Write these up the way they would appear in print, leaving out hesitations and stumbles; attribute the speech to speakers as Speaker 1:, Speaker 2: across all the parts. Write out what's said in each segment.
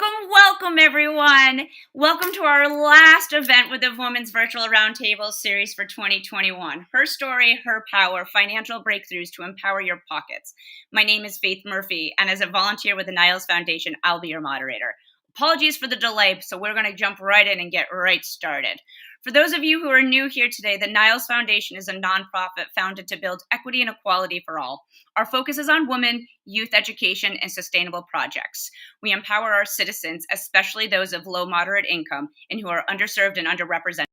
Speaker 1: Welcome, everyone. Welcome to our last event with the Women's Virtual Roundtable series for 2021. Her story, her power, financial breakthroughs to empower your pockets. My name is Faith Murphy, and as a volunteer with the Niles Foundation, I'll be your moderator. Apologies for the delay, so we're going to jump right in and get right started. For those of you who are new here today, the Niles Foundation is a nonprofit founded to build equity and equality for all. Our focus is on women, youth education, and sustainable projects. We empower our citizens, especially those of low, moderate income, and who are underserved and underrepresented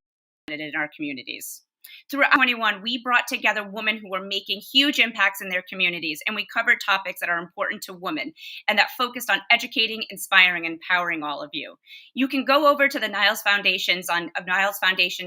Speaker 1: in our communities. Throughout 2021, we brought together women who were making huge impacts in their communities, and we covered topics that are important to women and that focused on educating, inspiring, and empowering all of you. You can go over to the Niles Foundation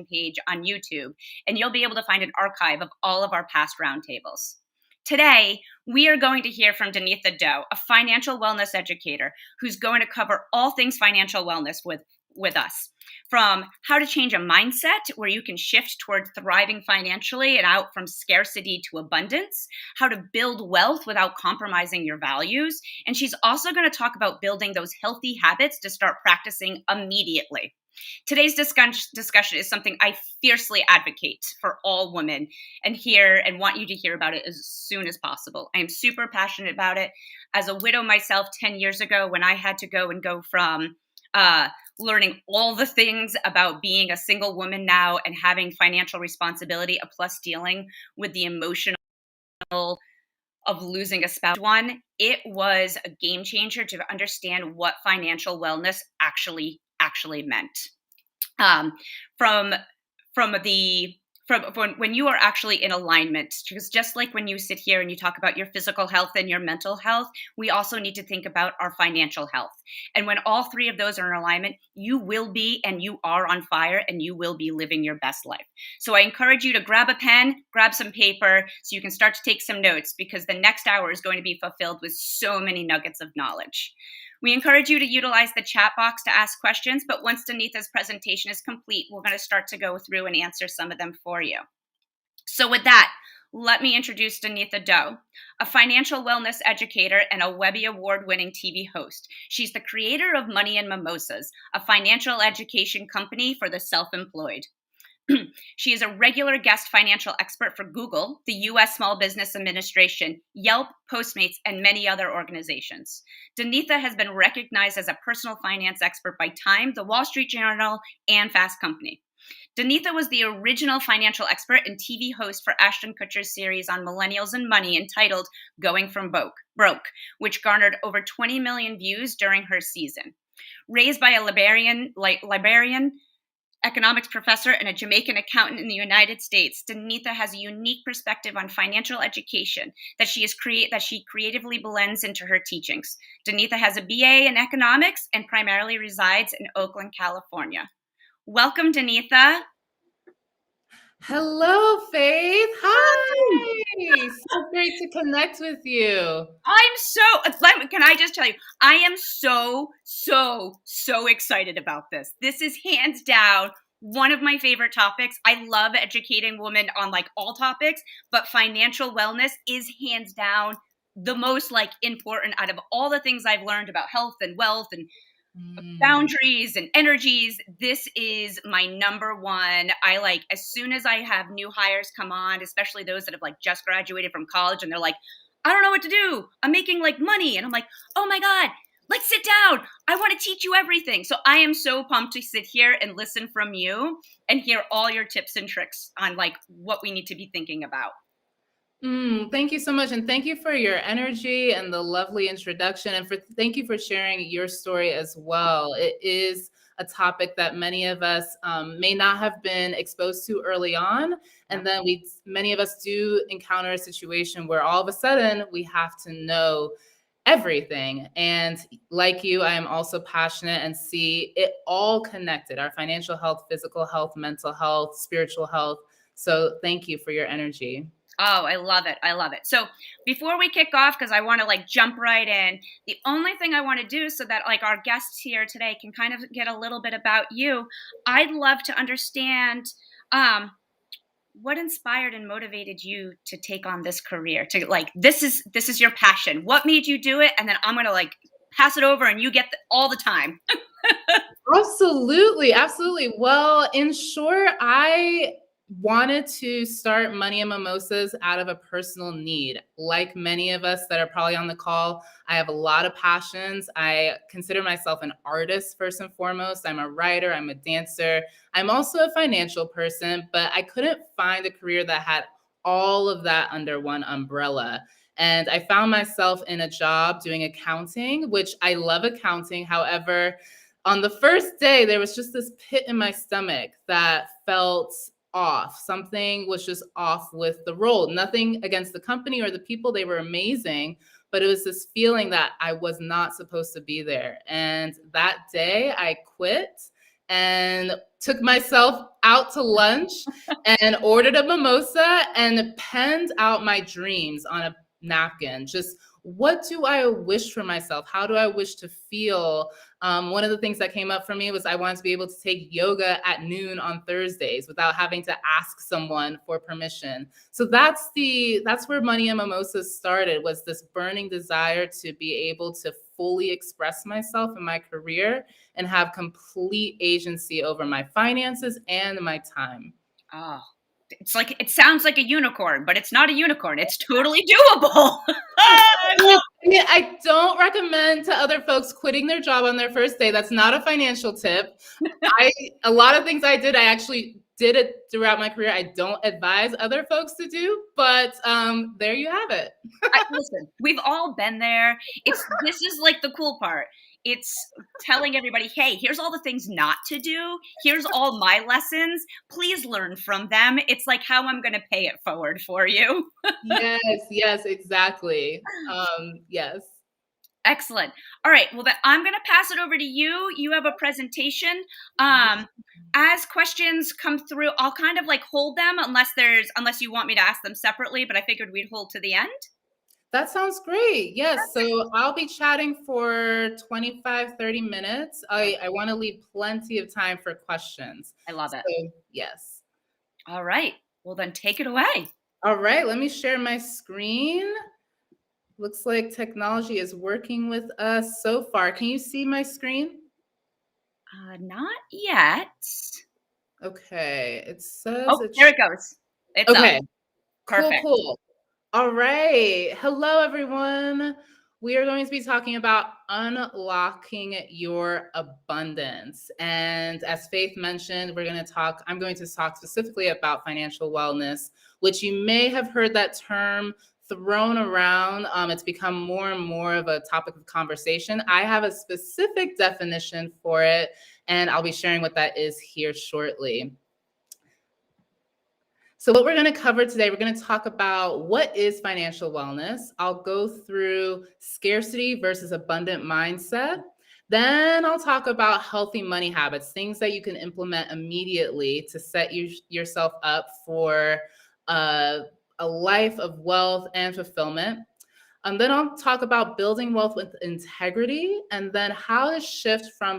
Speaker 1: page on YouTube, and you'll be able to find an archive of all of our past roundtables. Today, we are going to hear from Danetha Doe, a financial wellness educator who's going to cover all things financial wellness with us. From how to change a mindset where you can shift toward thriving financially and out from scarcity to abundance, how to build wealth without compromising your values. And she's also going to talk about building those healthy habits to start practicing immediately. Today's discussion is something I fiercely advocate for all women and want you to hear about it as soon as possible. I am super passionate about it. As a widow myself 10 years ago, when I had to go from learning all the things about being a single woman now and having financial responsibility, plus dealing with the emotional of losing a spouse, it was a game changer to understand what financial wellness actually meant. When you are actually in alignment, because just like when you sit here and you talk about your physical health and your mental health, we also need to think about our financial health. And when all three of those are in alignment, you will be and you are on fire and you will be living your best life. So I encourage you to grab a pen, grab some paper so you can start to take some notes, because the next hour is going to be fulfilled with so many nuggets of knowledge. We encourage you to utilize the chat box to ask questions, but once Danetha's presentation is complete, we're going to start to go through and answer some of them for you. So with that, let me introduce Danetha Doe, a financial wellness educator and a Webby Award-winning TV host. She's the creator of Money and Mimosas, a financial education company for the self-employed. She is a regular guest financial expert for Google, the U.S. Small Business Administration, Yelp, Postmates, and many other organizations. Danetha has been recognized as a personal finance expert by Time, the Wall Street Journal, and Fast Company. Danetha was the original financial expert and TV host for Ashton Kutcher's series on millennials and money entitled Going From Broke, which garnered over 20 million views during her season. Raised by a Liberian economics professor and a Jamaican accountant in the United States, Danetha has a unique perspective on financial education that she creatively blends into her teachings. Danetha has a BA in economics and primarily resides in Oakland, California. Welcome, Danetha.
Speaker 2: Hello, Faith. Hi. So great to connect with you.
Speaker 1: Can I just tell you, I am so excited about this. This is hands down one of my favorite topics. I love educating women on all topics, but financial wellness is hands down the most important out of all the things I've learned about health and wealth and boundaries and energies. This is my number one. As soon as I have new hires come on, especially those that have just graduated from college and they're like, I don't know what to do. I'm making money. And I'm like, oh my God, let's sit down. I want to teach you everything. So I am so pumped to sit here and listen from you and hear all your tips and tricks on what we need to be thinking about.
Speaker 2: Thank you so much. And thank you for your energy and the lovely introduction. And thank you for sharing your story as well. It is a topic that many of us may not have been exposed to early on. And then many of us do encounter a situation where all of a sudden we have to know everything. And like you, I am also passionate and see it all connected: our financial health, physical health, mental health, spiritual health. So thank you for your energy.
Speaker 1: Oh, I love it. I love it. So before we kick off, because I want to jump right in, the only thing I want to do so that our guests here today can kind of get a little bit about you, I'd love to understand what inspired and motivated you to take on this career, to this is your passion. What made you do it? And then I'm going to pass it over and you get all the time.
Speaker 2: Absolutely. Absolutely. Well, in short, I wanted to start Money and Mimosas out of a personal need. Like many of us that are probably on the call, I have a lot of passions. I consider myself an artist first and foremost. I'm a writer, I'm a dancer. I'm also a financial person, but I couldn't find a career that had all of that under one umbrella. And I found myself in a job doing accounting, which I love accounting. However, on the first day, there was just this pit in my stomach that felt off. Something was just off with the role. Nothing against the company or the people, they were amazing, but it was this feeling that I was not supposed to be there. And that day, I quit and took myself out to lunch and ordered a mimosa and penned out my dreams on a napkin. Just what do I wish for myself? How do I wish to feel? One of the things that came up for me was I wanted to be able to take yoga at noon on Thursdays without having to ask someone for permission. So that's where Money and Mimosas started, was this burning desire to be able to fully express myself in my career and have complete agency over my finances and my time.
Speaker 1: Oh, it's like, it sounds like a unicorn, but it's not a unicorn. It's totally doable.
Speaker 2: I don't recommend to other folks quitting their job on their first day. That's not a financial tip. A lot of things I did, I actually did it throughout my career. I don't advise other folks to do, but there you have it.
Speaker 1: Listen, we've all been there. This is like the cool part. It's telling everybody, hey, here's all the things not to do. Here's all my lessons. Please learn from them. It's like how I'm going to pay it forward for you.
Speaker 2: Yes, exactly. Yes.
Speaker 1: Excellent. All right. Well, then I'm going to pass it over to you. You have a presentation. As questions come through, I'll kind of like hold them unless you want me to ask them separately, but I figured we'd hold to the end.
Speaker 2: That sounds great. Yes. So I'll be chatting for 25, 30 minutes. I want to leave plenty of time for questions.
Speaker 1: I love it.
Speaker 2: So, yes.
Speaker 1: All right. Well, then take it away.
Speaker 2: All right. Let me share my screen. Looks like technology is working with us so far. Can you see my screen?
Speaker 1: Not yet.
Speaker 2: Okay. It says
Speaker 1: there it goes. It's
Speaker 2: okay.
Speaker 1: Up. Perfect.
Speaker 2: Cool. All right. Hello, everyone. We are going to be talking about unlocking your abundance. And as Faith mentioned, I'm going to talk specifically about financial wellness, which you may have heard that term thrown around. It's become more and more of a topic of conversation. I have a specific definition for it, and I'll be sharing what that is here shortly. So what we're going to cover today, we're going to talk about what is financial wellness. I'll go through scarcity versus abundant mindset. Then I'll talk about healthy money habits, things that you can implement immediately to set yourself up for a life of wealth and fulfillment. And then I'll talk about building wealth with integrity, and then how to shift from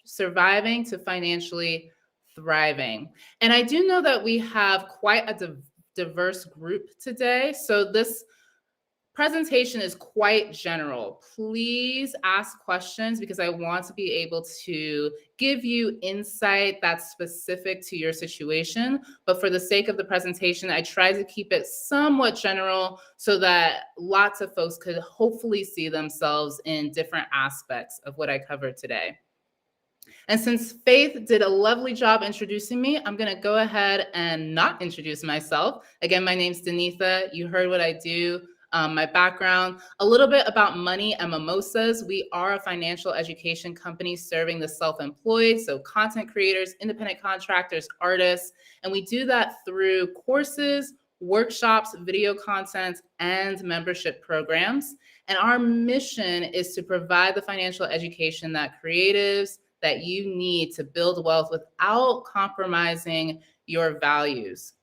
Speaker 2: surviving to financially thriving. And I do know that we have quite a diverse group today. So this presentation is quite general. Please ask questions because I want to be able to give you insight that's specific to your situation. But for the sake of the presentation, I try to keep it somewhat general so that lots of folks could hopefully see themselves in different aspects of what I covered today. And since Faith did a lovely job introducing me, I'm going to go ahead and not introduce myself. Again, my name's Danetha. You heard what I do, my background, a little bit about Money and Mimosas. We are a financial education company serving the self-employed, so content creators, independent contractors, artists, and we do that through courses, workshops, video content, and membership programs. And our mission is to provide the financial education that creatives, that you need to build wealth without compromising your values.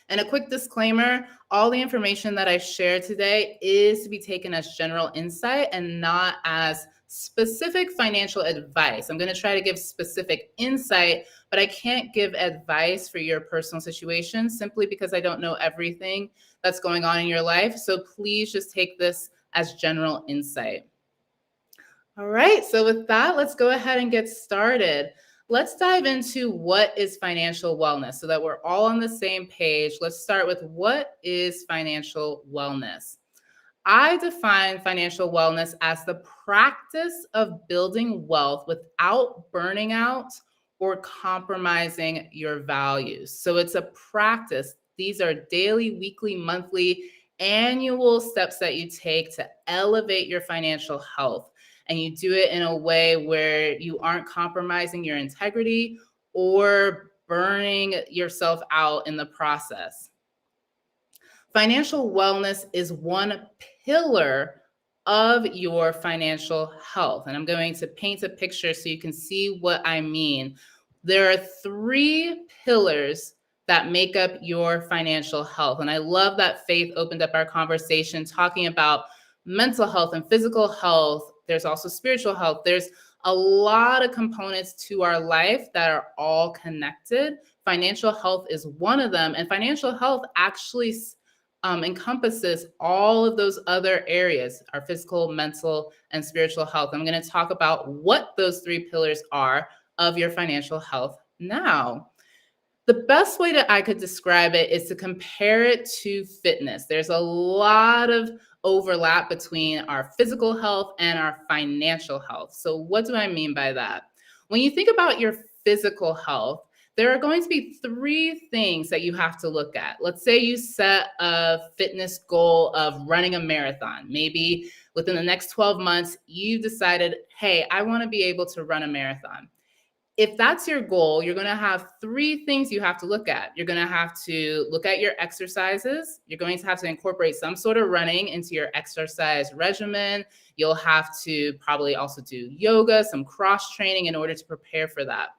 Speaker 2: And a quick disclaimer, all the information that I share today is to be taken as general insight and not as specific financial advice. I'm going to try to give specific insight, but I can't give advice for your personal situation simply because I don't know everything that's going on in your life. So please just take this as general insight. All right, so with that, let's go ahead and get started. Let's dive into what is financial wellness so that we're all on the same page. Let's start with what is financial wellness. I define financial wellness as the practice of building wealth without burning out or compromising your values. So it's a practice. These are daily, weekly, monthly, annual steps that you take to elevate your financial health. And you do it in a way where you aren't compromising your integrity or burning yourself out in the process. Financial wellness is one pillar of your financial health. And I'm going to paint a picture so you can see what I mean. There are three pillars that make up your financial health. And I love that Faith opened up our conversation talking about mental health and physical health. There's also spiritual health. There's a lot of components to our life that are all connected. Financial health is one of them. And financial health actually encompasses all of those other areas, our physical, mental, and spiritual health. I'm going to talk about what those three pillars are of your financial health now. The best way that I could describe it is to compare it to fitness. There's a lot of overlap between our physical health and our financial health. So what do I mean by that? When you think about your physical health, there are going to be three things that you have to look at. Let's say you set a fitness goal of running a marathon. Maybe within the next 12 months, you decided, hey, I want to be able to run a marathon. If that's your goal, you're going to have three things you have to look at. You're going to have to look at your exercises. You're going to have to incorporate some sort of running into your exercise regimen. You'll have to probably also do yoga, some cross training in order to prepare for that.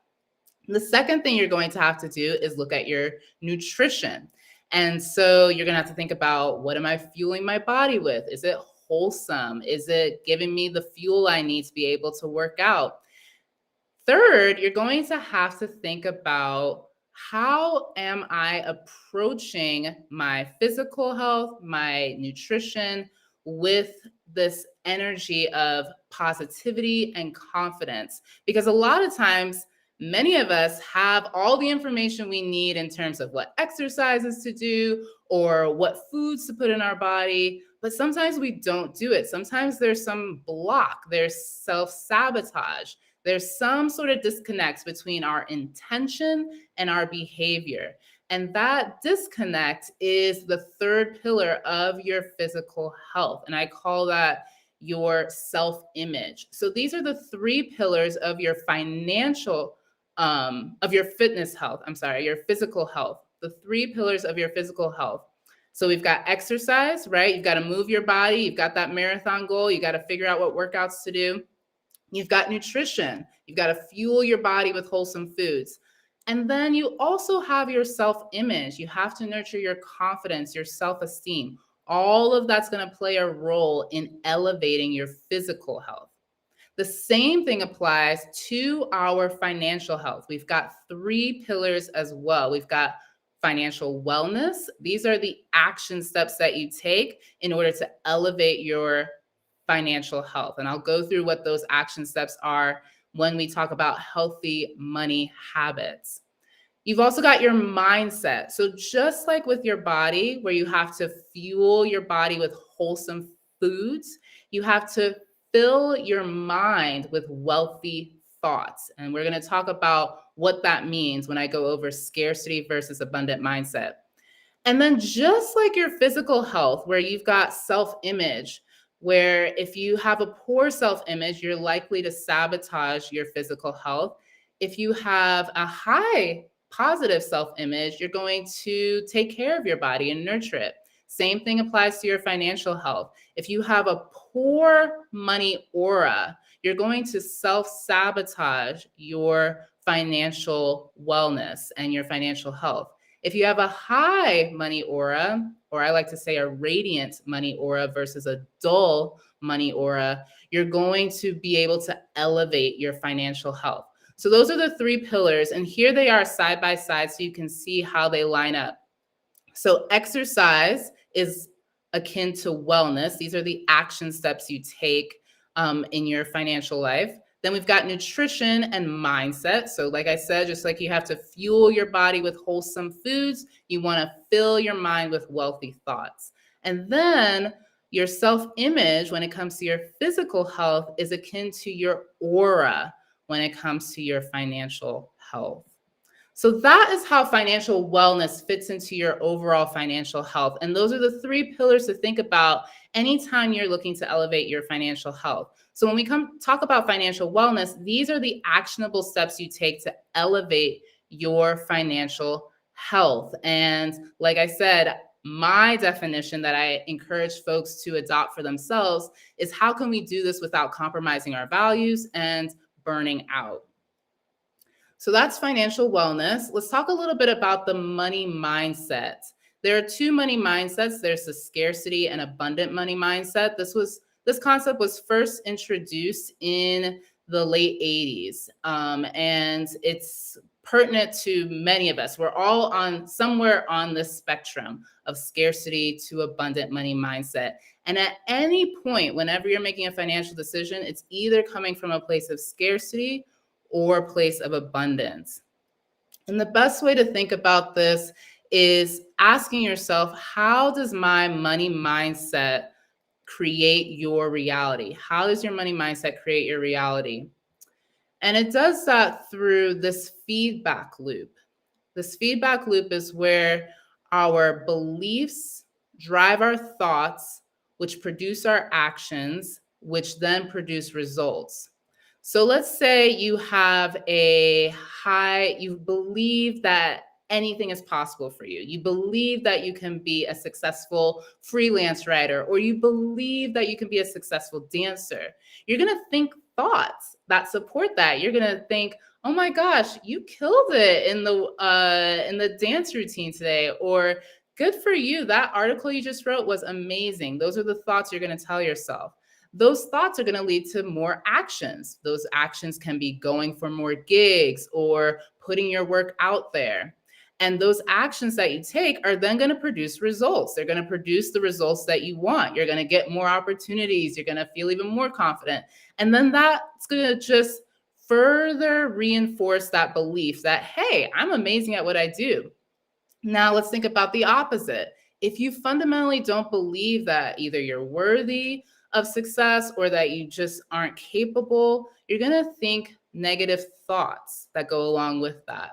Speaker 2: The second thing you're going to have to do is look at your nutrition. And so you're going to have to think about, what am I fueling my body with? Is it wholesome? Is it giving me the fuel I need to be able to work out? Third, you're going to have to think about, how am I approaching my physical health, my nutrition, with this energy of positivity and confidence? Because a lot of times, many of us have all the information we need in terms of what exercises to do or what foods to put in our body, but sometimes we don't do it. Sometimes there's some block, there's self-sabotage. There's some sort of disconnect between our intention and our behavior. And that disconnect is the third pillar of your physical health. And I call that your self-image. So these are the three pillars of your of your fitness health. Your physical health. The three pillars of your physical health. So we've got exercise, right? You've got to move your body. You've got that marathon goal. You got to figure out what workouts to do. You've got nutrition. You've got to fuel your body with wholesome foods. And then you also have your self-image. You have to nurture your confidence, your self-esteem. All of that's going to play a role in elevating your physical health. The same thing applies to our financial health. We've got three pillars as well. We've got financial wellness. These are the action steps that you take in order to elevate your financial health. And I'll go through what those action steps are when we talk about healthy money habits. You've also got your mindset. So just like with your body, where you have to fuel your body with wholesome foods, you have to fill your mind with wealthy thoughts. And we're going to talk about what that means when I go over scarcity versus abundant mindset. And then just like your physical health, where you've got self-image, where if you have a poor self-image, you're likely to sabotage your physical health. If you have a high positive self-image, you're going to take care of your body and nurture it. Same thing applies to your financial health. If you have a poor money aura, you're going to self-sabotage your financial wellness and your financial health. If you have a high money aura, or I like to say a radiant money aura versus a dull money aura, you're going to be able to elevate your financial health. So those are the three pillars, and here they are side by side so you can see how they line up. So exercise is akin to wellness. These are the action steps you take in your financial life. Then we've got nutrition and mindset. So, like I said, just like you have to fuel your body with wholesome foods, you want to fill your mind with wealthy thoughts. And then your self-image, when it comes to your physical health, is akin to your aura when it comes to your financial health. So that is how financial wellness fits into your overall financial health. And those are the three pillars to think about anytime you're looking to elevate your financial health. So when we come talk about financial wellness, these are the actionable steps you take to elevate your financial health. And like I said, my definition that I encourage folks to adopt for themselves is how can we do this without compromising our values and burning out? So that's financial wellness. Let's talk a little bit about the money mindset. There are two money mindsets. There's the scarcity and abundant money mindset. This concept was first introduced in the late 80s, and it's pertinent to many of us. We're all on somewhere on this spectrum of scarcity to abundant money mindset. And at any point, whenever you're making a financial decision, it's either coming from a place of scarcity or place of abundance. And the best way to think about this is asking yourself, how does my money mindset create your reality? How does your money mindset create your reality? And it does that through this feedback loop. This feedback loop is where our beliefs drive our thoughts, which produce our actions, which then produce results. So let's say you have you believe that anything is possible for you. You believe that you can be a successful freelance writer, or you believe that you can be a successful dancer. You're going to think thoughts that support that. You're going to think, oh my gosh, you killed it in the dance routine today, or good for you. That article you just wrote was amazing. Those are the thoughts you're going to tell yourself. Those thoughts are going to lead to more actions. Those actions can be going for more gigs or putting your work out there. And those actions that you take are then going to produce results. They're going to produce the results that you want. You're going to get more opportunities. You're going to feel even more confident. And then that's going to just further reinforce that belief that, hey, I'm amazing at what I do. Now let's think about the opposite. If you fundamentally don't believe that either you're worthy of success or that you just aren't capable, you're going to think negative thoughts that go along with that.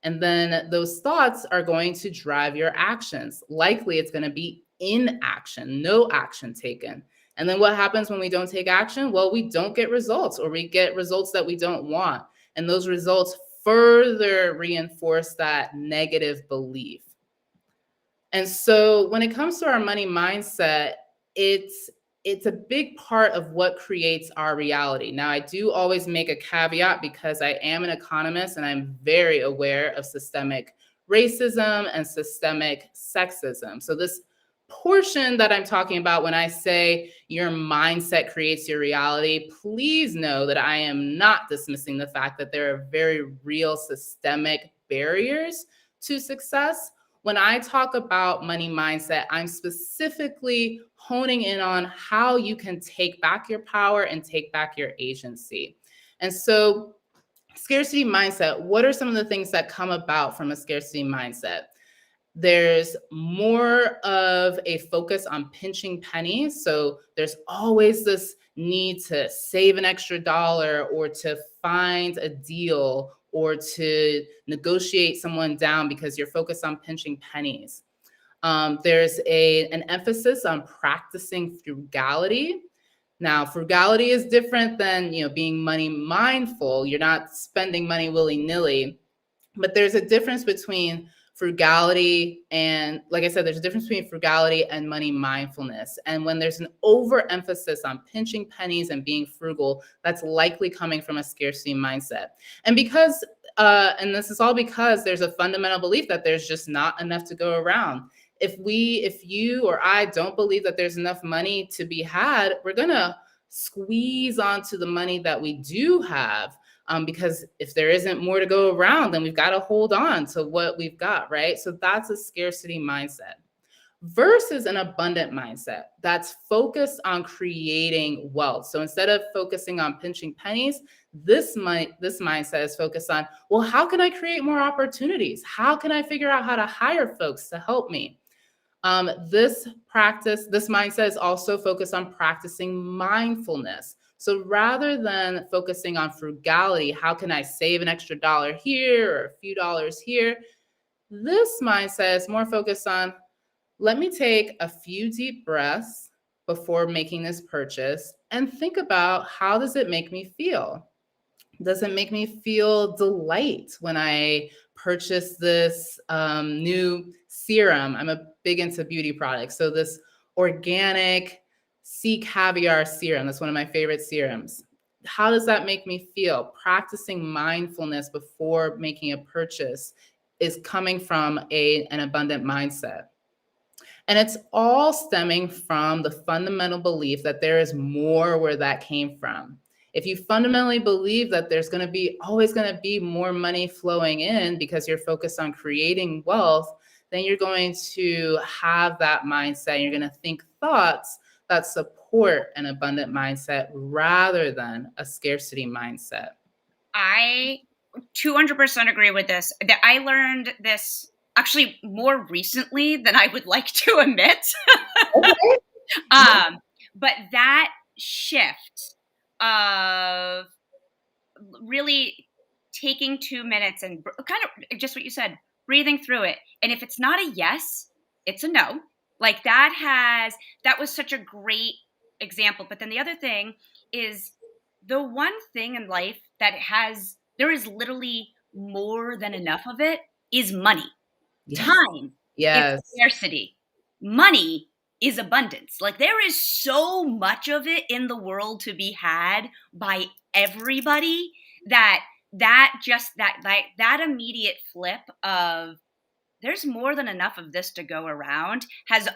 Speaker 2: And then those thoughts are going to drive your actions. Likely it's going to be inaction, no action taken. And then what happens when we don't take action? Well, we don't get results, or we get results that we don't want. And those results further reinforce that negative belief. And so when it comes to our money mindset, it's a big part of what creates our reality. Now, I do always make a caveat because I am an economist and I'm very aware of systemic racism and systemic sexism. So this portion that I'm talking about when I say your mindset creates your reality, please know that I am not dismissing the fact that there are very real systemic barriers to success. When I talk about money mindset, I'm specifically honing in on how you can take back your power and take back your agency. And so, scarcity mindset, what are some of the things that come about from a scarcity mindset? There's more of a focus on pinching pennies. So there's always this need to save an extra dollar or to find a deal or to negotiate someone down because you're focused on pinching pennies. There's an emphasis on practicing frugality. Now, frugality is different than being money mindful. You're not spending money willy-nilly, but there's a difference between frugality and, like I said, there's a difference between frugality and money mindfulness. And when there's an overemphasis on pinching pennies and being frugal, that's likely coming from a scarcity mindset. And because, and this is all because there's a fundamental belief that there's just not enough to go around. If you or I don't believe that there's enough money to be had, we're going to squeeze onto the money that we do have. Because if there isn't more to go around, then we've got to hold on to what we've got, right? So that's a scarcity mindset. versus an abundant mindset that's focused on creating wealth. So instead of focusing on pinching pennies, this mindset is focused on, well, how can I create more opportunities? How can I figure out how to hire folks to help me? This mindset is also focused on practicing mindfulness. So rather than focusing on frugality, how can I save an extra dollar here or a few dollars here? This mindset is more focused on, let me take a few deep breaths before making this purchase and think about, how does it make me feel? Does it make me feel delight when I purchase this new serum? I'm a big into beauty products. So this organic sea caviar serum, that's one of my favorite serums. How does that make me feel? Practicing mindfulness before making a purchase is coming from an abundant mindset. And it's all stemming from the fundamental belief that there is more where that came from. If you fundamentally believe that there's always going to be more money flowing in because you're focused on creating wealth, then you're going to have that mindset. You're going to think thoughts that support an abundant mindset rather than a scarcity mindset.
Speaker 1: I 200% agree with this. That I learned this actually more recently than I would like to admit.
Speaker 2: Okay.
Speaker 1: But that shift of really taking 2 minutes and kind of just what you said, breathing through it. And if it's not a yes, it's a no. Like that was such a great example. But then the other thing is, the one thing in life there is literally more than enough of it, is money.
Speaker 2: Yes.
Speaker 1: Time
Speaker 2: Yes.
Speaker 1: is scarcity. Money is abundance. Like there is so much of it in the world to be had by everybody that immediate flip of there's more than enough of this to go around has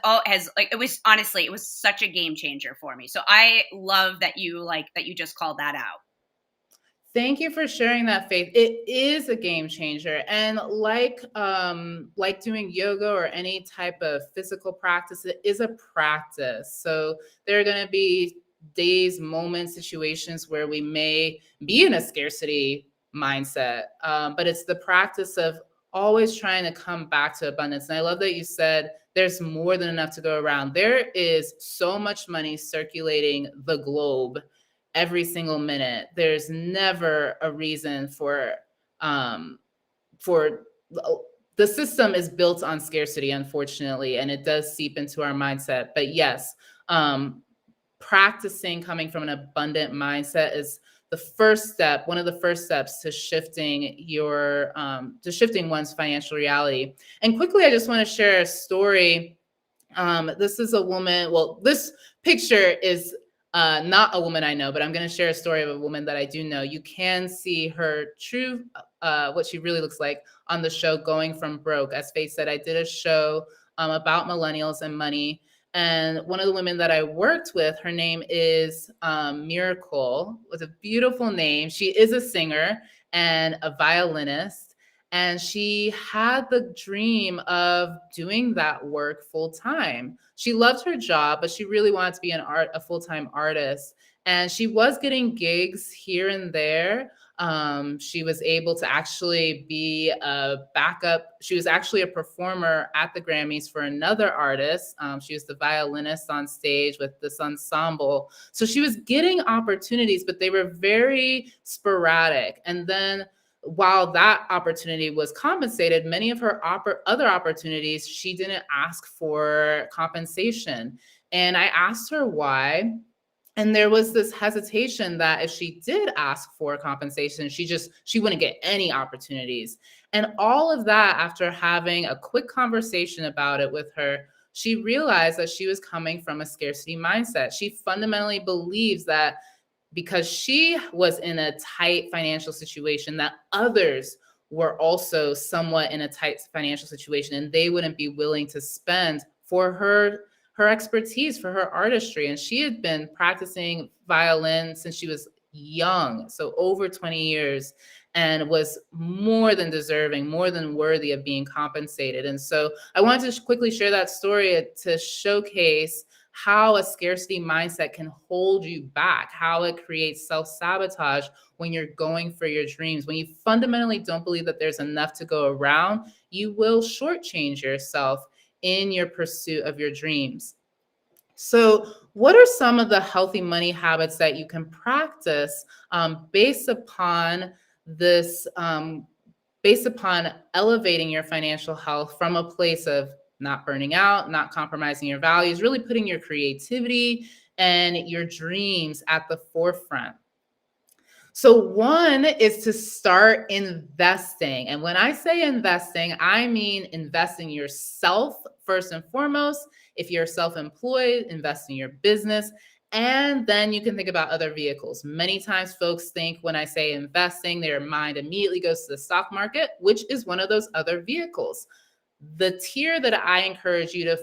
Speaker 1: like, it was such a game changer for me. So I love that you just called that out.
Speaker 2: Thank you for sharing that, Faith. It is a game changer. And like doing yoga or any type of physical practice, it is a practice. So there are going to be days, moments, situations where we may be in a scarcity mindset. But it's the practice of always trying to come back to abundance. And I love that you said there's more than enough to go around. There is so much money circulating the globe every single minute. There's never a reason for the system is built on scarcity, unfortunately, and it does seep into our mindset. But yes, practicing coming from an abundant mindset is the first step, one of the first steps to shifting one's financial reality. And quickly, I just want to share a story. This is a woman. Well, this picture is not a woman I know, but I'm going to share a story of a woman that I do know. You can see her true, what she really looks like on the show Going From Broke. As Faith said, I did a show about millennials and money. And one of the women that I worked with, her name is Miracle, with a beautiful name. She is a singer and a violinist. And she had the dream of doing that work full time. She loved her job, but she really wanted to be a full-time artist. And she was getting gigs here and there. She was able to actually be a backup. She was actually a performer at the Grammys for another artist. She was the violinist on stage with this ensemble. So she was getting opportunities, but they were very sporadic. And then while that opportunity was compensated, many of her other opportunities, she didn't ask for compensation. And I asked her why. And there was this hesitation that if she did ask for compensation, she wouldn't get any opportunities. And all of that, after having a quick conversation about it with her, she realized that she was coming from a scarcity mindset. She fundamentally believes that because she was in a tight financial situation, that others were also somewhat in a tight financial situation, and they wouldn't be willing to spend for her expertise, for her artistry. And she had been practicing violin since she was young, so over 20 years, and was more than deserving, more than worthy of being compensated. And so I wanted to quickly share that story to showcase how a scarcity mindset can hold you back, how it creates self-sabotage when you're going for your dreams. When you fundamentally don't believe that there's enough to go around, you will shortchange yourself in your pursuit of your dreams. So, what are some of the healthy money habits that you can practice based upon this, based upon elevating your financial health from a place of not burning out, not compromising your values, really putting your creativity and your dreams at the forefront? So, one is to start investing. And when I say investing, I mean investing yourself first and foremost. If you're self employed, invest in your business. And then you can think about other vehicles. Many times, folks think when I say investing, their mind immediately goes to the stock market, which is one of those other vehicles. The tier that I encourage you to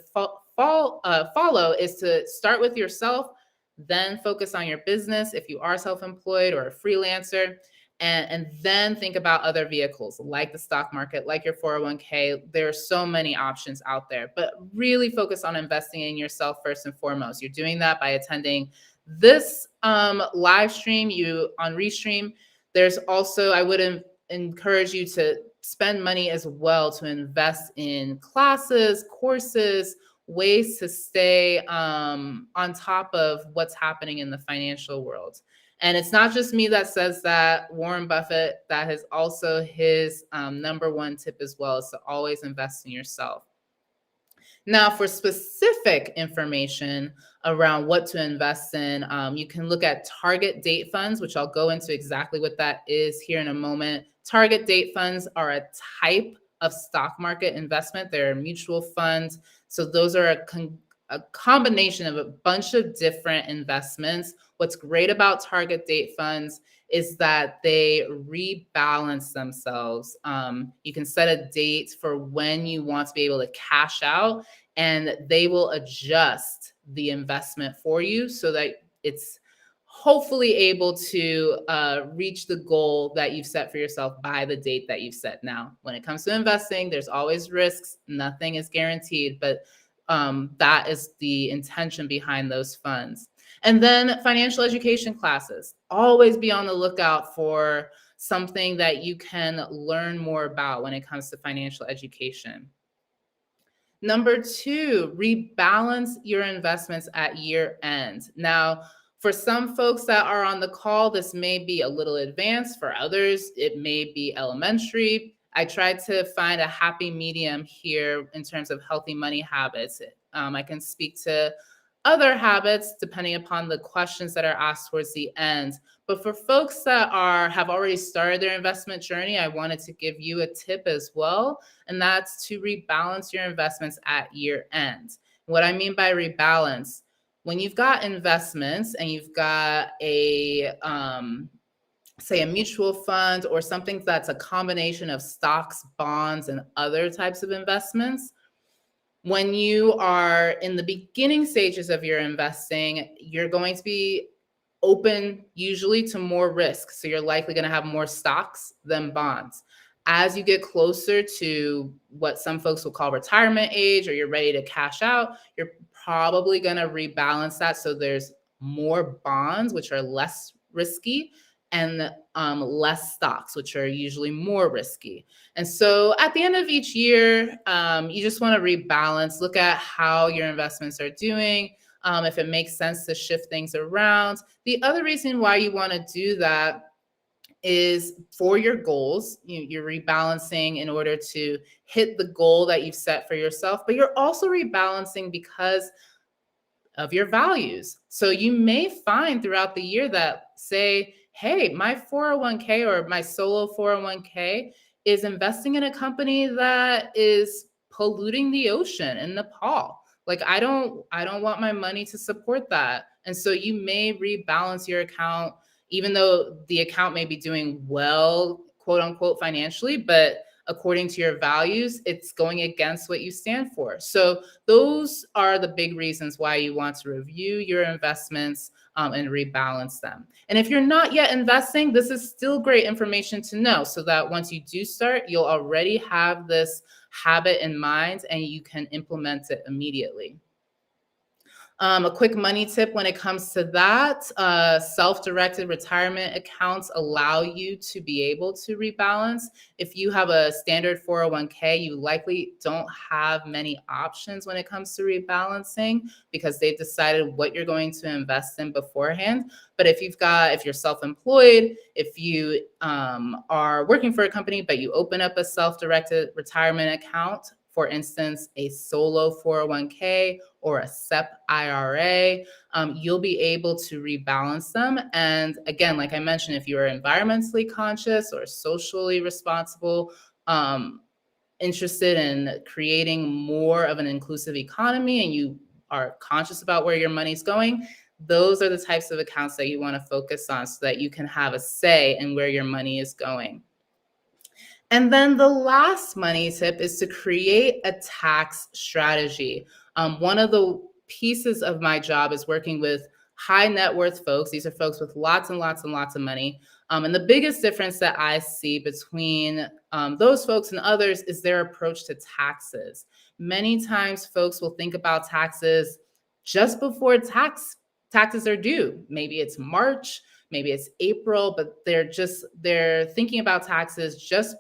Speaker 2: follow is to start with yourself, then focus on your business if you are self-employed or a freelancer, and then think about other vehicles like the stock market, like your 401k. There are so many options out there, but really focus on investing in yourself first and foremost. You're doing that by attending this live stream you on Restream. There's also, I would encourage you to spend money as well to invest in classes, courses, ways to stay on top of what's happening in the financial world. And it's not just me that says that. Warren Buffett, that is also his number one tip as well, is to always invest in yourself. Now, for specific information around what to invest in, you can look at target date funds, which I'll go into exactly what that is here in a moment. Target date funds are a type of stock market investment. They're mutual funds. So those are a combination of a bunch of different investments. What's great about target date funds is that they rebalance themselves. You can set a date for when you want to be able to cash out, and they will adjust the investment for you so that it's hopefully able to reach the goal that you've set for yourself by the date that you've set. Now, when it comes to investing, there's always risks. Nothing is guaranteed, but that is the intention behind those funds. And then financial education classes. Always be on the lookout for something that you can learn more about when it comes to financial education. Number two, rebalance your investments at year end. Now, for some folks that are on the call, this may be a little advanced. For others, it may be elementary. I tried to find a happy medium here in terms of healthy money habits. I can speak to other habits depending upon the questions that are asked towards the end. But for folks that have already started their investment journey, I wanted to give you a tip as well, and that's to rebalance your investments at year end. What I mean by rebalance, when you've got investments and you've got say a mutual fund or something that's a combination of stocks, bonds, and other types of investments, when you are in the beginning stages of your investing, you're going to be open usually to more risk. So you're likely going to have more stocks than bonds. As you get closer to what some folks will call retirement age, or you're ready to cash out, you're probably going to rebalance that. So there's more bonds, which are less risky, and less stocks, which are usually more risky. And so at the end of each year, you just want to rebalance, look at how your investments are doing, if it makes sense to shift things around. The other reason why you want to do that is for your goals. You're rebalancing in order to hit the goal that you've set for yourself, but you're also rebalancing because of your values. So you may find throughout the year that, say, hey, my 401k or my solo 401k is investing in a company that is polluting the ocean in Nepal. Like I don't want my money to support that. And so you may rebalance your account, even though the account may be doing well, quote unquote, financially, but according to your values, it's going against what you stand for. So those are the big reasons why you want to review your investments and rebalance them. And if you're not yet investing, this is still great information to know, so that once you do start, you'll already have this habit in mind and you can implement it immediately. A quick money tip when it comes to that, self-directed retirement accounts allow you to be able to rebalance. If you have a standard 401k, you likely don't have many options when it comes to rebalancing because they've decided what you're going to invest in beforehand. But if you're self-employed, if you are working for a company, but you open up a self-directed retirement account, for instance, a solo 401k or a SEP IRA, you'll be able to rebalance them. And again, like I mentioned, if you're environmentally conscious or socially responsible, interested in creating more of an inclusive economy, and you are conscious about where your money's going, those are the types of accounts that you want to focus on so that you can have a say in where your money is going. And then the last money tip is to create a tax strategy. One of the pieces of my job is working with high net worth folks. These are folks with lots and lots and lots of money. And the biggest difference that I see between those folks and others is their approach to taxes. Many times folks will think about taxes just before taxes are due. Maybe it's March, maybe it's April, but they're thinking about taxes just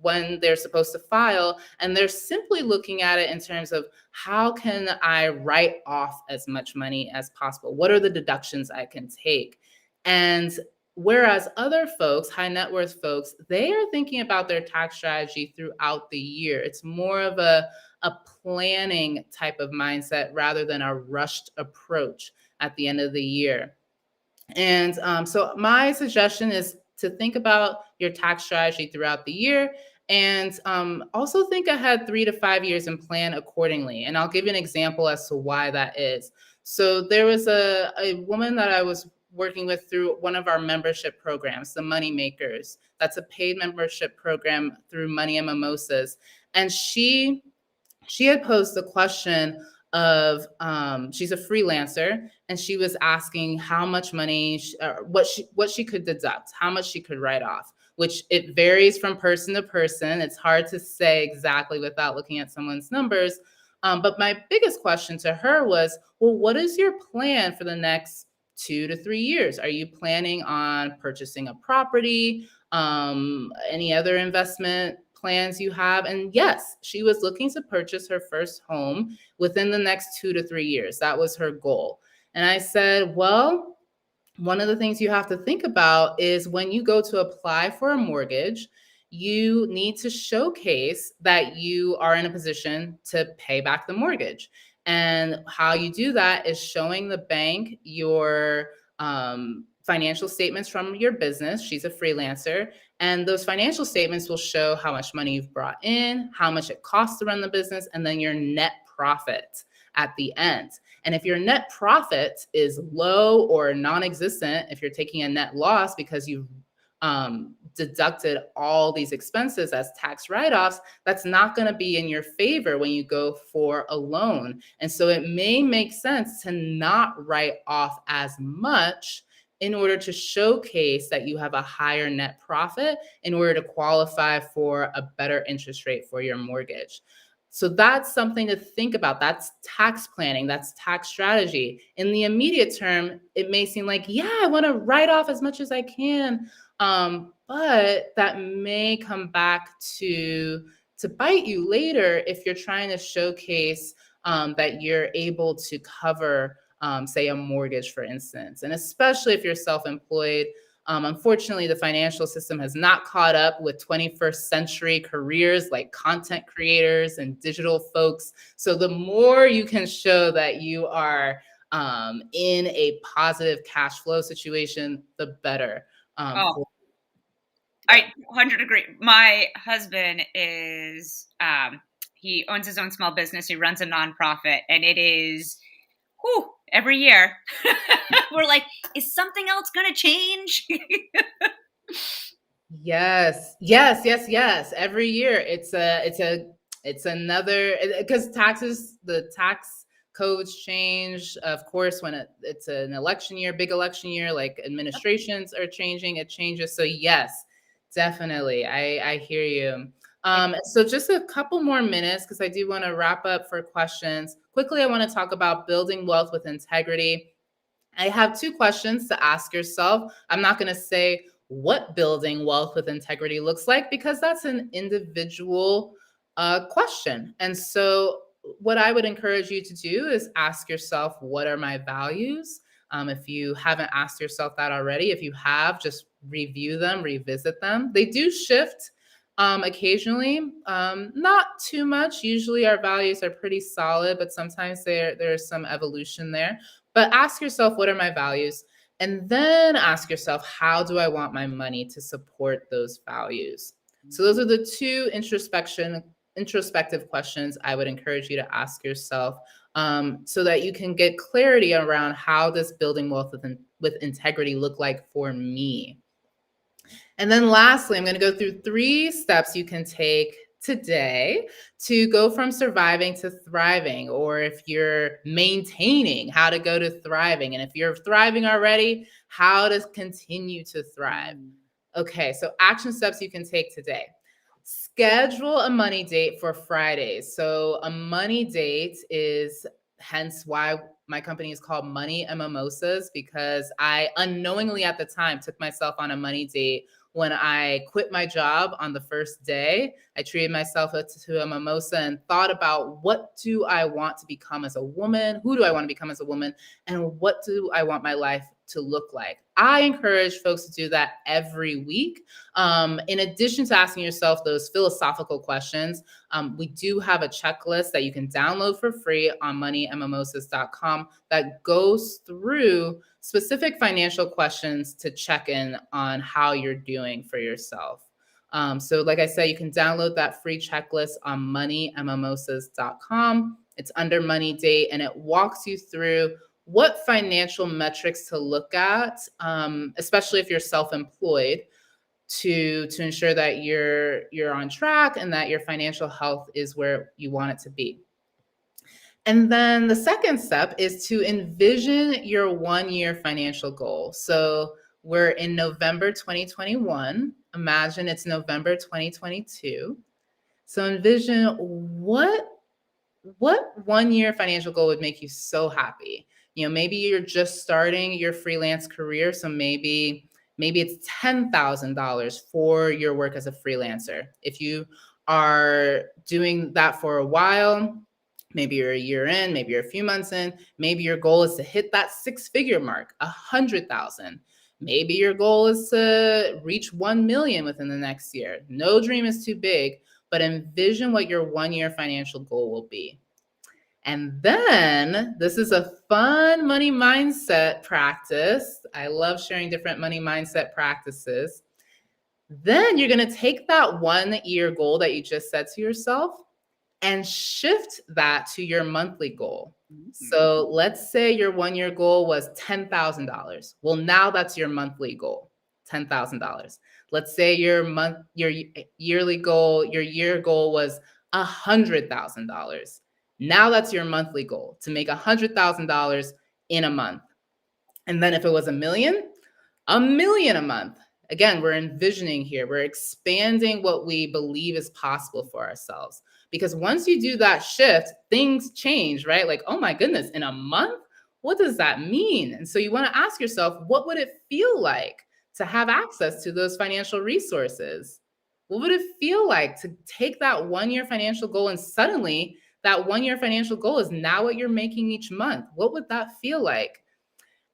Speaker 2: when they're supposed to file, and they're simply looking at it in terms of how can I write off as much money as possible? What are the deductions I can take? And whereas other folks, high net worth folks, they are thinking about their tax strategy throughout the year. It's more of a planning type of mindset rather than a rushed approach at the end of the year. And so my suggestion is to think about your tax strategy throughout the year, and also think ahead 3 to 5 years and plan accordingly. And I'll give you an example as to why that is. So there was a woman that I was working with through one of our membership programs, the Money Makers. That's a paid membership program through Money and Mimosas. And she had posed the question of she's a freelancer, and she was asking how much money what she could deduct, how much she could write off, which it varies from person to person. It's hard to say exactly without looking at someone's numbers. But my biggest question to her was, well, what is your plan for the next 2 to 3 years? Are you planning on purchasing a property? Any other investment plans you have? And yes, she was looking to purchase her first home within the next 2 to 3 years. That was her goal. And I said, well, one of the things you have to think about is when you go to apply for a mortgage, you need to showcase that you are in a position to pay back the mortgage. And how you do that is showing the bank your financial statements from your business. She's a freelancer. And those financial statements will show how much money you've brought in, how much it costs to run the business, and then your net profit at the end. And if your net profit is low or non-existent, if you're taking a net loss because you've deducted all these expenses as tax write-offs, that's not going to be in your favor when you go for a loan. And so it may make sense to not write off as much in order to showcase that you have a higher net profit in order to qualify for a better interest rate for your mortgage. So that's something to think about. That's tax planning. That's tax strategy. In the immediate term, it may seem like, yeah, I want to write off as much as I can. But that may come back to bite you later if you're trying to showcase that you're able to cover, say, a mortgage, for instance. And especially if you're self-employed, unfortunately, the financial system has not caught up with 21st century careers like content creators and digital folks. So the more you can show that you are in a positive cash flow situation, the better.
Speaker 1: I 100 agree. My husband is, he owns his own small business. He runs a nonprofit, and it is, every year we're like, is something else going to change?
Speaker 2: Yes. Every year it's another, because the tax codes change. Of course, when it's an election year, big election year, like administrations are changing, it changes. So yes, definitely. I hear you. So just a couple more minutes because I do want to wrap up for questions. Quickly, I want to talk about building wealth with integrity. I have two questions to ask yourself. I'm not going to say what building wealth with integrity looks like because that's an individual question. And so, what I would encourage you to do is ask yourself, what are my values? If you haven't asked yourself that already, if you have, just review them, revisit them. They do shift occasionally, not too much. Usually, our values are pretty solid, but sometimes there's some evolution there. But ask yourself, what are my values? And then ask yourself, how do I want my money to support those values? So those are the two introspective questions I would encourage you to ask yourself, so that you can get clarity around how does building wealth with integrity look like for me. And then lastly, I'm going to go through 3 steps you can take today to go from surviving to thriving, or if you're maintaining, how to go to thriving. And if you're thriving already, how to continue to thrive. Okay, so action steps you can take today. Schedule a money date for Fridays. So a money date is hence why my company is called Money and Mimosas, because I unknowingly at the time took myself on a money date. When I quit my job on the first day, I treated myself to a mimosa and thought about, what do I want to become as a woman? Who do I want to become as a woman? And what do I want my life to look like? I encourage folks to do that every week. In addition to asking yourself those philosophical questions, we do have a checklist that you can download for free on moneyandmimosas.com that goes through specific financial questions to check in on how you're doing for yourself. So like I said, you can download that free checklist on moneyandmimosas.com. It's under money date, and it walks you through what financial metrics to look at, especially if you're self-employed, to ensure that you're on track and that your financial health is where you want it to be. And then the second step is to envision your 1-year financial goal. So we're in November 2021. Imagine it's November 2022. So envision what 1-year financial goal would make you so happy. Maybe you're just starting your freelance career. So maybe it's $10,000 for your work as a freelancer. If you are doing that for a while, maybe you're a year in, maybe you're a few months in, maybe your goal is to hit that 6-figure mark, 100,000. Maybe your goal is to reach 1 million within the next year. No dream is too big, but envision what your 1-year financial goal will be. And then this is a fun money mindset practice. I love sharing different money mindset practices. Then you're going to take that 1-year goal that you just set to yourself and shift that to your monthly goal. So let's say your 1-year goal was $10,000. Well, now that's your monthly goal, $10,000. Let's say your yearly goal, your year goal was $100,000. Now that's your monthly goal, to make $100,000 in a month. And then if it was $1 million a month. Again, we're envisioning here. We're expanding what we believe is possible for ourselves. Because once you do that shift, things change, right? Like, oh my goodness, in a month? What does that mean? And so you want to ask yourself, what would it feel like to have access to those financial resources? What would it feel like to take that 1-year financial goal and suddenly that 1-year financial goal is now what you're making each month? What would that feel like?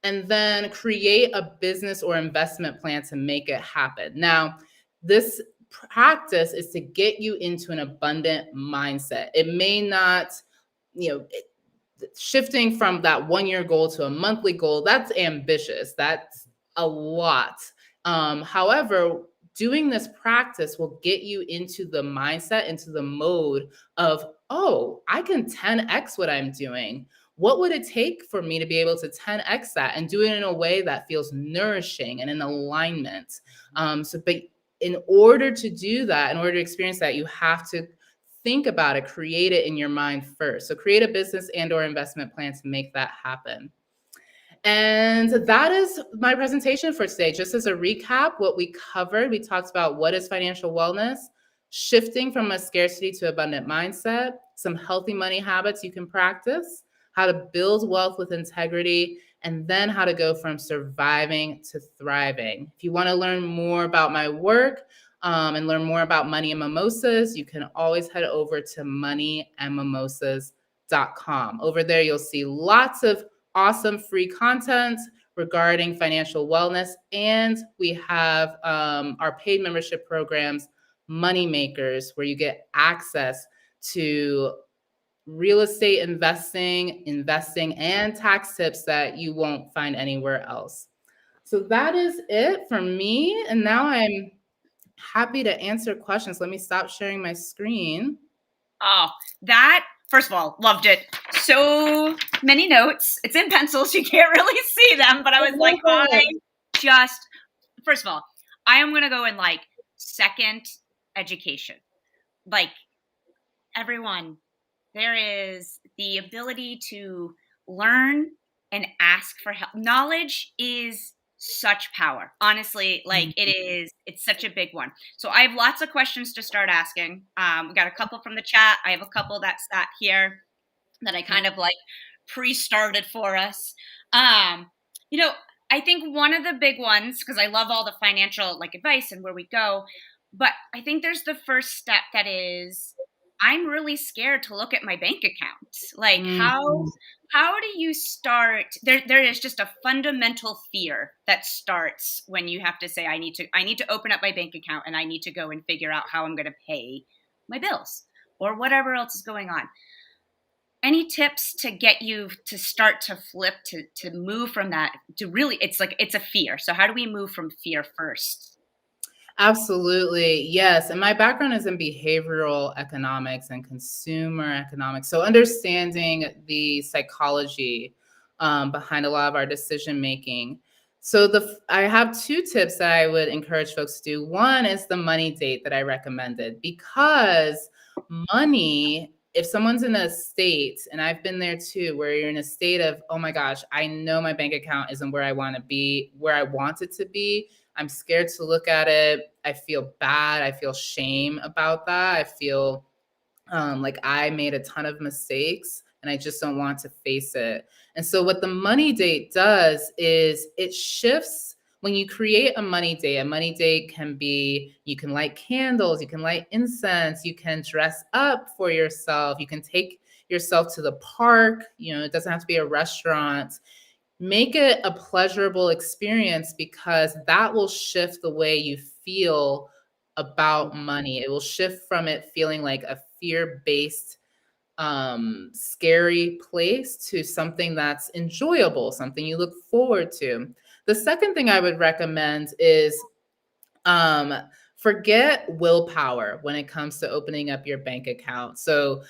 Speaker 2: And then create a business or investment plan to make it happen. Now, this practice is to get you into an abundant mindset. It may not, shifting from that 1-year goal to a monthly goal, that's ambitious. That's a lot. However, doing this practice will get you into the mindset, into the mode of, oh, I can 10x what I'm doing. What would it take for me to be able to 10x that and do it in a way that feels nourishing and in alignment? But in order to do that, in order to experience that, you have to think about it, create it in your mind first. So create a business and or investment plan to make that happen. And that is my presentation for today. Just as a recap, what we covered, we talked about what is financial wellness, shifting from a scarcity to abundant mindset, some healthy money habits you can practice, how to build wealth with integrity, and then how to go from surviving to thriving. If you want to learn more about my work and learn more about money and mimosas, you can always head over to moneyandmimosas.com. Over there, you'll see lots of awesome free content regarding financial wellness. And we have our paid membership programs, Money Makers, where you get access to real estate investing, and tax tips that you won't find anywhere else. So that is it for me. And now I'm happy to answer questions. Let me stop sharing my screen.
Speaker 1: Oh, that, first of all, loved it. So many notes. It's in pencil, so you can't really see them, but I was like, first of all, I am going to go in like second, education. Like, everyone, there is the ability to learn and ask for help. Knowledge is such power. Honestly, like it's such a big one. So I have lots of questions to start asking. We got a couple from the chat. I have a couple that sat here that I kind of like pre-started for us. You know, I think one of the big ones, because I love all the financial like advice and where we go, but I think there's the first step that is, I'm really scared to look at my bank account. Like how do you start? There is just a fundamental fear that starts when you have to say, I need to open up my bank account and I need to go and figure out how I'm going to pay my bills or whatever else is going on. Any tips to get you to start to flip, to move from that to really, it's a fear. So how do we move from fear first?
Speaker 2: Absolutely. Yes. And my background is in behavioral economics and consumer economics. So understanding the psychology behind a lot of our decision making. So I have two tips that I would encourage folks to do. One is the money date that I recommended, because money, if someone's in a state, and I've been there too, where you're in a state of, oh my gosh, I know my bank account isn't where I want to be, where I want it to be. I'm scared to look at it. I feel bad. I feel shame about that. I feel like I made a ton of mistakes and I just don't want to face it. And so what the money date does is it shifts. When you create a money date can be, you can light candles, you can light incense, you can dress up for yourself, you can take yourself to the park, it doesn't have to be a restaurant. Make it a pleasurable experience, because that will shift the way you feel about money. It will shift from it feeling like a fear-based, scary place to something that's enjoyable, something you look forward to. The second thing I would recommend is forget willpower when it comes to opening up your bank account. So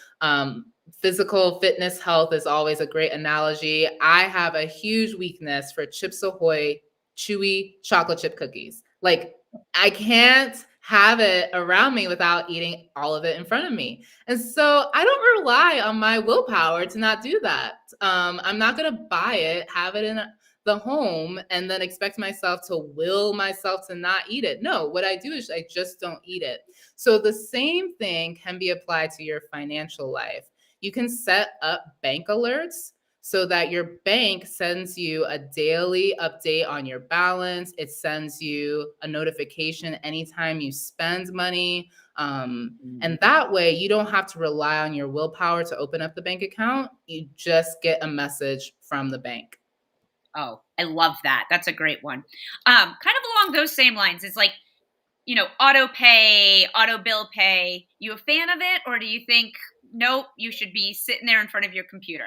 Speaker 2: physical fitness health is always a great analogy. I have a huge weakness for Chips Ahoy chewy chocolate chip cookies. Like, I can't have it around me without eating all of it in front of me. And so I don't rely on my willpower to not do that. I'm not going to buy it, have it in the home, and then expect myself to will myself to not eat it. No, what I do is I just don't eat it. So the same thing can be applied to your financial life. You can set up bank alerts so that your bank sends you a daily update on your balance. It sends you a notification anytime you spend money. And that way you don't have to rely on your willpower to open up the bank account. You just get a message from the bank.
Speaker 1: Oh, I love that. That's a great one. Kind of along those same lines, it's like, auto pay, auto bill pay. You a fan of it, or do you think, nope, you should be sitting there in front of your computer?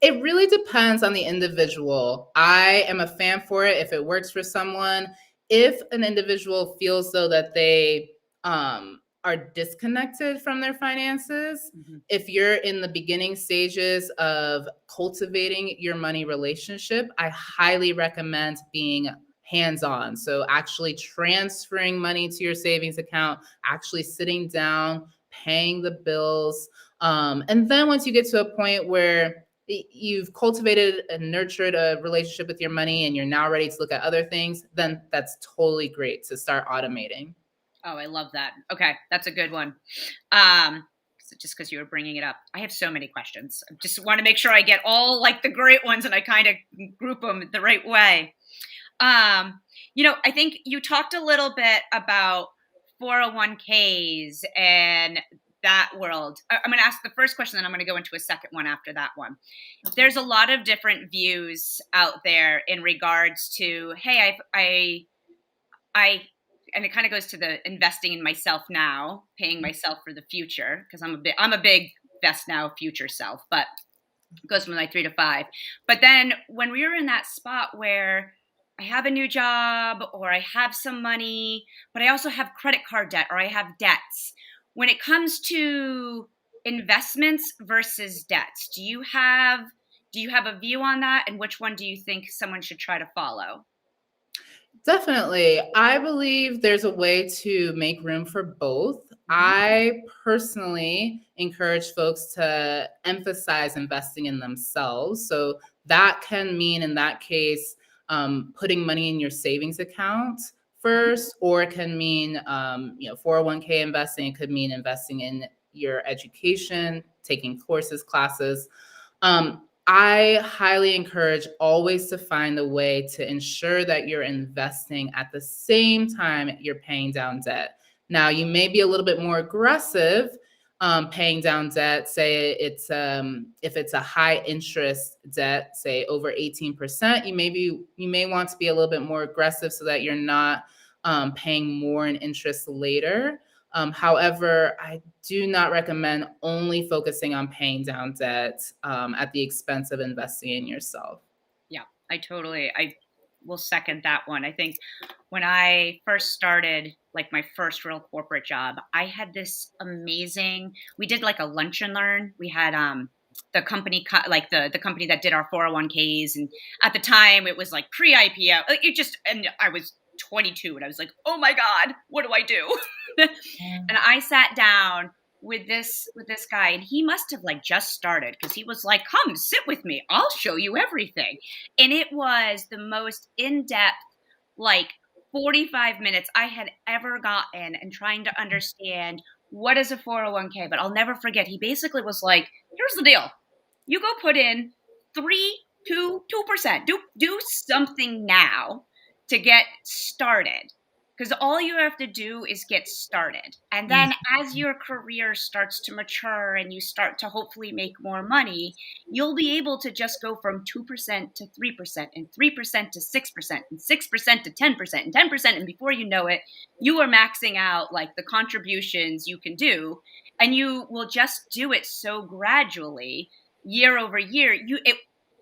Speaker 2: It really depends on the individual. I am a fan for it if it works for someone. If an individual feels though that they are disconnected from their finances, if you're in the beginning stages of cultivating your money relationship, I highly recommend being hands-on. So actually transferring money to your savings account, actually sitting down, paying the bills. And then once you get to a point where you've cultivated and nurtured a relationship with your money and you're now ready to look at other things, then that's totally great to start automating.
Speaker 1: Oh, I love that. Okay, that's a good one. Just because you were bringing it up, I have so many questions. I just want to make sure I get all like the great ones and I kind of group them the right way. I think you talked a little bit about 401ks and that world. I'm going to ask the first question, then I'm going to go into a second one after that one. There's a lot of different views out there in regards to, hey, and it kind of goes to the investing in myself now, paying myself for the future, because I'm a big best now, future self, but it goes from like 3 to 5. But then when we were in that spot where I have a new job or I have some money, but I also have credit card debt or I have debts, when it comes to investments versus debts, do you have a view on that? And which one do you think someone should try to follow?
Speaker 2: Definitely. I believe there's a way to make room for both. I personally encourage folks to emphasize investing in themselves. So that can mean, in that case, putting money in your savings account first, or it can mean, 401k investing. It could mean investing in your education, taking courses, classes. I highly encourage always to find a way to ensure that you're investing at the same time you're paying down debt. Now, you may be a little bit more aggressive paying down debt. Say it's if it's a high interest debt, say over 18%, you may want to be a little bit more aggressive so that you're not paying more in interest later. However, I do not recommend only focusing on paying down debt at the expense of investing in yourself.
Speaker 1: Yeah, I will second that one. I think when I first started, like my first real corporate job, I had this we did like a lunch and learn. We had the company, like the company that did our 401ks. And at the time it was like pre-IPO. And I was 22 and I was like, oh my God, what do I do? And I sat down with this guy, and he must have like just started, because he was like, come sit with me, I'll show you everything. And it was the most in-depth, like 45 minutes I had ever gotten, and trying to understand what is a 401k. But I'll never forget, he basically was like, here's the deal, you go put in 2%, do something now to get started, because all you have to do is get started. And then as your career starts to mature and you start to hopefully make more money, you'll be able to just go from 2% to 3% and 3% to 6% and 6% to 10% and 10%. And before you know it, you are maxing out like the contributions you can do. And you will just do it so gradually, year over year.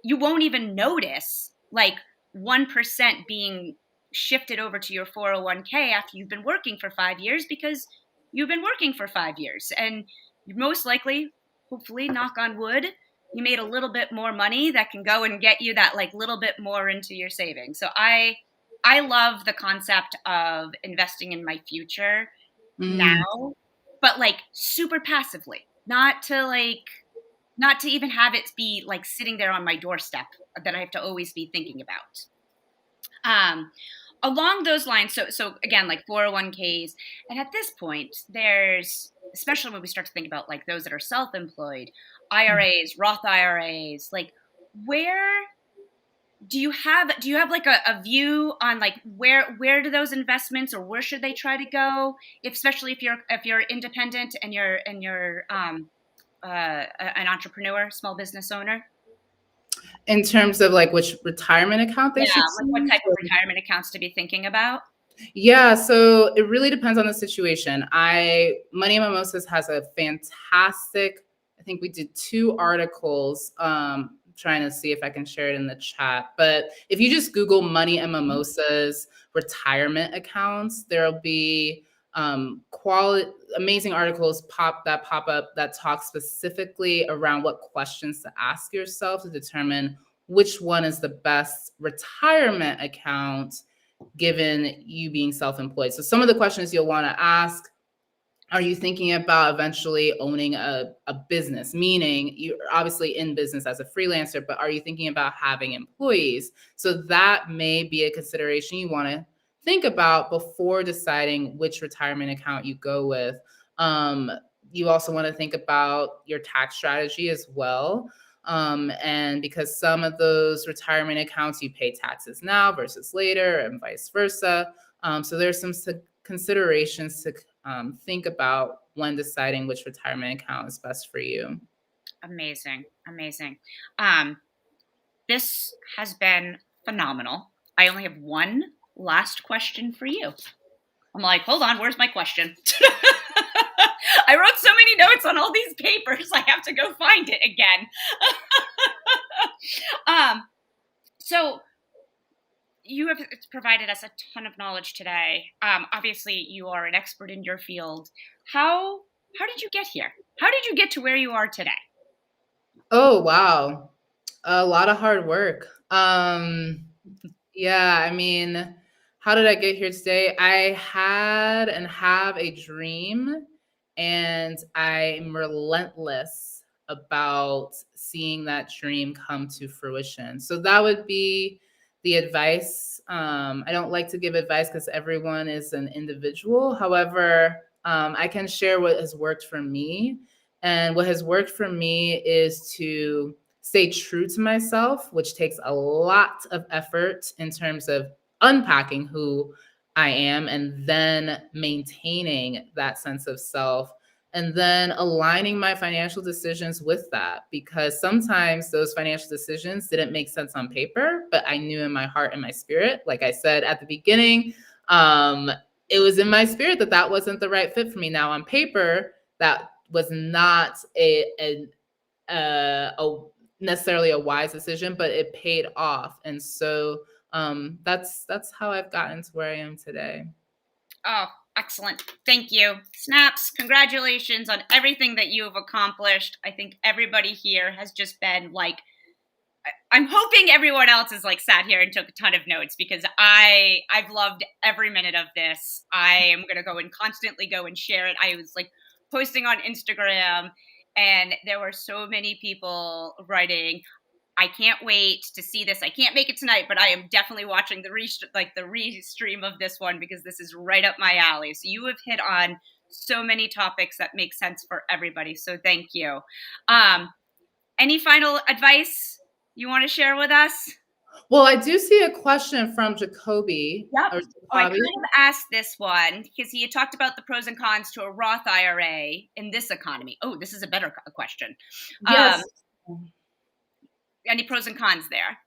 Speaker 1: You won't even notice like 1% being shifted over to your 401k after you've been working for 5 years, because you've been working for 5 years, and most likely, hopefully, knock on wood, you made a little bit more money that can go and get you that like little bit more into your savings. So I love the concept of investing in my future now, but like super passively, not to even have it be like sitting there on my doorstep that I have to always be thinking about. Along those lines, so again, like 401ks, and at this point, there's, especially when we start to think about like those that are self-employed, IRAs, Roth IRAs, like where do you have like a view on like where do those investments, or where should they try to go, especially if you're independent and you're an entrepreneur, small business owner?
Speaker 2: In terms of like which retirement account they should
Speaker 1: like what type of retirement accounts to be thinking about?
Speaker 2: Yeah, so it really depends on the situation. Money and Mimosas has a fantastic, I think we did 2 articles, trying to see if I can share it in the chat. But if you just Google Money and Mimosas retirement accounts, there'll be amazing articles pop up that talk specifically around what questions to ask yourself to determine which one is the best retirement account given you being self-employed. So some of the questions you'll want to ask Are you thinking about eventually owning a business? Meaning you're obviously in business as a freelancer, but are you thinking about having employees? So that may be a consideration you want to think about before deciding which retirement account you go with. Um, you also want to think about your tax strategy as well. And because some of those retirement accounts you pay taxes now versus later, and vice versa. So there's some considerations to think about when deciding which retirement account is best for you.
Speaker 1: Amazing. Amazing. Um, this has been phenomenal. I only have one last question for you. I'm like, hold on, where's my question? I wrote so many notes on all these papers, I have to go find it again. So you have provided us a ton of knowledge today. Obviously, you are an expert in your field. How did you get here? How did you get to where you are today?
Speaker 2: Oh, wow. A lot of hard work. Yeah, I mean, how did I get here today? I had and have a dream, and I'm relentless about seeing that dream come to fruition. So that would be the advice. I don't like to give advice because everyone is an individual. However, I can share what has worked for me. And what has worked for me is to stay true to myself, which takes a lot of effort in terms of unpacking who I am and then maintaining that sense of self and then aligning my financial decisions with that. Because sometimes those financial decisions didn't make sense on paper, but I knew in my heart and my spirit, like I said at the beginning, it was in my spirit that that wasn't the right fit for me. Now on paper, that was not a necessarily a wise decision, but it paid off. And so that's how I've gotten to where I am today.
Speaker 1: Oh, excellent. Thank you. Snaps, congratulations on everything that you have accomplished. I think everybody here has just been like, I'm hoping everyone else is like sat here and took a ton of notes because I've loved every minute of this. I am going to go and constantly go and share it. I was like posting on Instagram and there were so many people writing, I can't wait to see this. I can't make it tonight, but I am definitely watching the restream of this one because this is right up my alley. So you have hit on so many topics that make sense for everybody. So thank you. Any final advice you want to share with us?
Speaker 2: Well, I do see a question from Jacoby.
Speaker 1: Yep.
Speaker 2: Or
Speaker 1: I
Speaker 2: Jacoby.
Speaker 1: kind of asked this one because he had talked about the pros and cons to a Roth IRA in this economy. Oh, this is a better question.
Speaker 2: Yes.
Speaker 1: Any pros and cons there?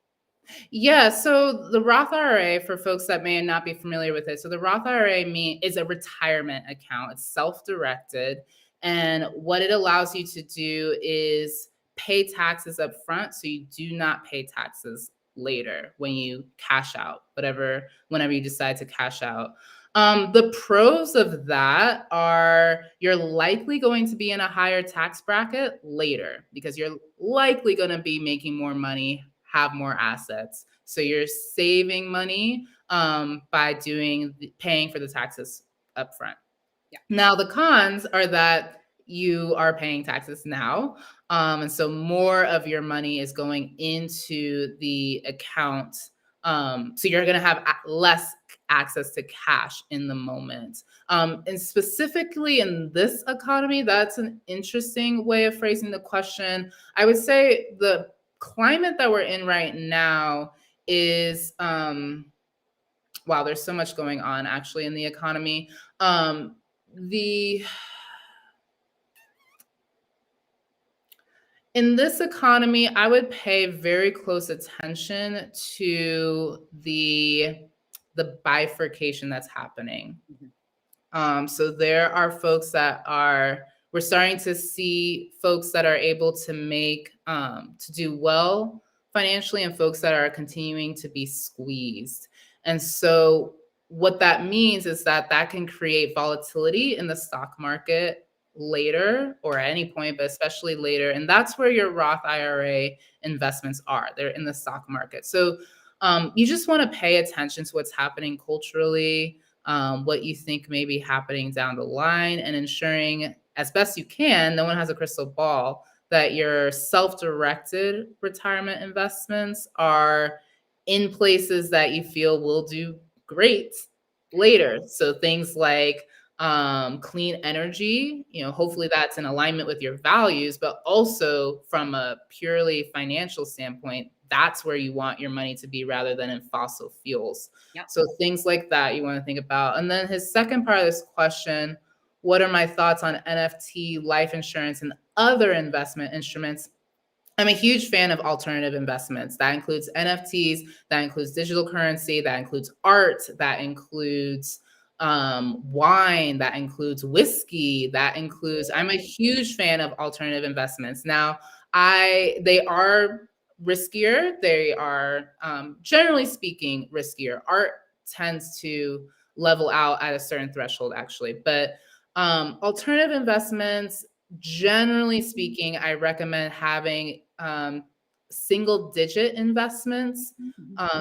Speaker 2: Yeah, so the Roth IRA, for folks that may not be familiar with it, so the Roth IRA is a retirement account. It's self-directed, and what it allows you to do is pay taxes up front, so you do not pay taxes later when you cash out, whenever you decide to cash out. The pros of that are you're likely going to be in a higher tax bracket later because you're likely going to be making more money, have more assets. So you're saving money by paying for the taxes up front.
Speaker 1: Yeah.
Speaker 2: Now, the cons are that you are paying taxes now. And so more of your money is going into the account. So you're going to have less access to cash in the moment. And specifically in this economy, that's an interesting way of phrasing the question. I would say the climate that we're in right now is, wow, there's so much going on actually in the economy. In this economy, I would pay very close attention to the bifurcation that's happening. So there are folks we're starting to see folks that are able to to do well financially and folks that are continuing to be squeezed. And so what that means is that can create volatility in the stock market later or at any point, but especially later. And that's where your Roth IRA investments are. They're in the stock market. So you just want to pay attention to what's happening culturally. what you think may be happening down the line, and ensuring as best you can, no one has a crystal ball, that your self-directed retirement investments are in places that you feel will do great later. So things like clean energy, hopefully that's in alignment with your values, but also from a purely financial standpoint, that's where you want your money to be rather than in fossil fuels.
Speaker 1: Yep.
Speaker 2: So things like that you want to think about. And then his second part of this question, what are my thoughts on NFT, life insurance, and other investment instruments? I'm a huge fan of alternative investments. That includes NFTs, that includes digital currency, that includes art, that includes wine, that includes whiskey, that includes. I'm a huge fan of alternative investments. Now, they are riskier. They are generally speaking riskier. Art tends to level out at a certain threshold, actually, but alternative investments, generally speaking, I recommend having single digit investments,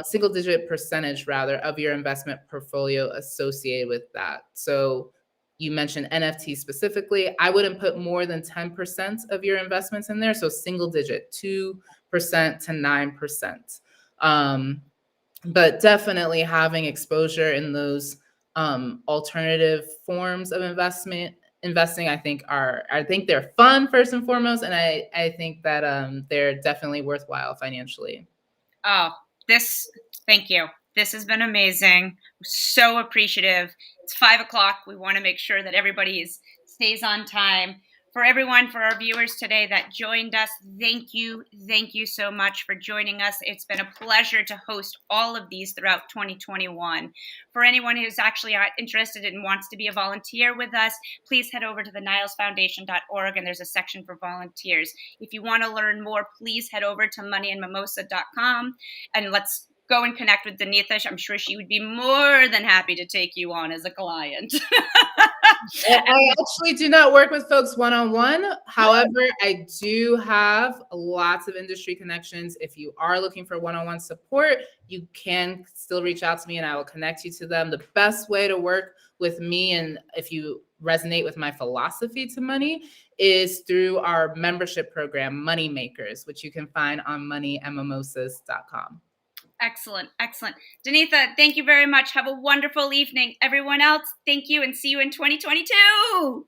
Speaker 2: single digit percentage rather of your investment portfolio associated with that. So you mentioned NFT specifically. I wouldn't put more than 10% of your investments in there. So single digit, 2% to 9%. But definitely having exposure in those alternative forms of investing, I think they're fun first and foremost, and I think that they're definitely worthwhile financially.
Speaker 1: Oh, thank you. This has been amazing. So appreciative. It's 5 o'clock. We want to make sure that everybody stays on time. For everyone, for our viewers today that joined us, thank you. Thank you so much for joining us. It's been a pleasure to host all of these throughout 2021. For anyone who's actually interested and wants to be a volunteer with us, please head over to the nilesfoundation.org, and there's a section for volunteers. If you want to learn more, please head over to moneyandmimosa.com, and let's go and connect with Danetha. I'm sure she would be more than happy to take you on as a client.
Speaker 2: I actually do not work with folks one-on-one. However, I do have lots of industry connections. If you are looking for one-on-one support, you can still reach out to me and I will connect you to them. The best way to work with me, and if you resonate with my philosophy to money, is through our membership program, Money Makers, which you can find on moneyandmimosas.com.
Speaker 1: Excellent. Excellent. Danetha, thank you very much. Have a wonderful evening. Everyone else, thank you and see you in 2022.